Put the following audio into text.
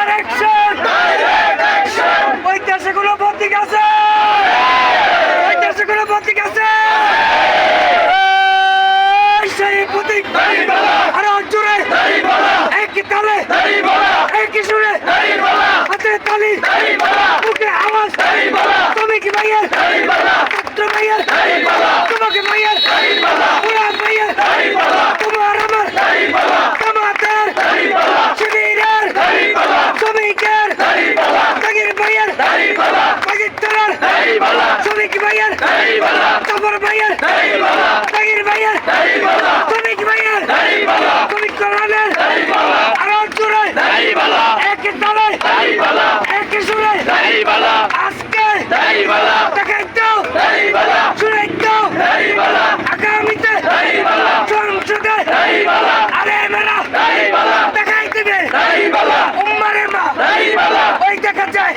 action ওই দেশে কোনো প্রতীক আছে ওই দেশে কোনো প্রতীক আছে সেই প্রতীক আরো জোরে একই তালে একই সুরে হাতে তালি মুখে আওয়াজ তুমি কি ভাইয়ের ছাত্র ভাইয়ের তোমাকে ভাইয়ের পুরা ভাইয়ের তোমার আমার আমাদের শিবিরের শ্রমিকের তাগির ভাইয়ের তাগির তালার শ্রমিক ভাইয়ের তারপর ভাইয়ের তাগির ভাইয়ের শ্রমিক ভাইয়ের শ্রমিক কল্যাণের আরো জোরে একই তালে একই সুরে আজকে দেখাই দাও শুনে দাও আগামীতে সংসদে আরে মেরা দেখাই দিবে উম্মারে মা ওই দেখা যায়